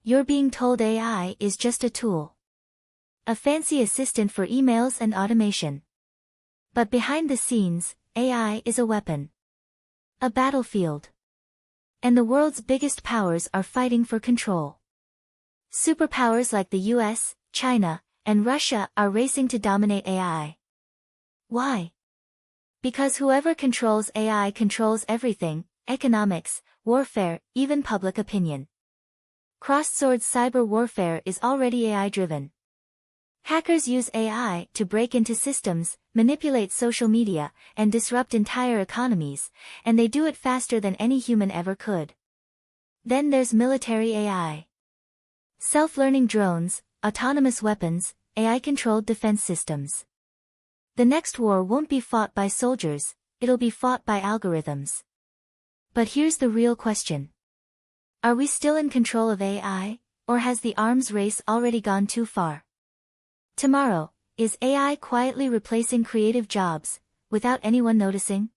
You're being told AI is just a tool. A fancy assistant for emails and automation. But behind the scenes, AI is a weapon. A battlefield. And the world's biggest powers are fighting for control. Superpowers like the US, China, and Russia are racing to dominate AI. Why? Because whoever controls AI controls everything: economics, warfare, even public opinion. Cross-swords cyber warfare is already AI-driven. Hackers use AI to break into systems, manipulate social media, and disrupt entire economies, and they do it faster than any human ever could. Then there's military AI. Self-learning drones, autonomous weapons, AI-controlled defense systems. The next war won't be fought by soldiers, it'll be fought by algorithms. But here's the real question. Are we still in control of AI, or has the arms race already gone too far? Tomorrow, is AI quietly replacing creative jobs, without anyone noticing?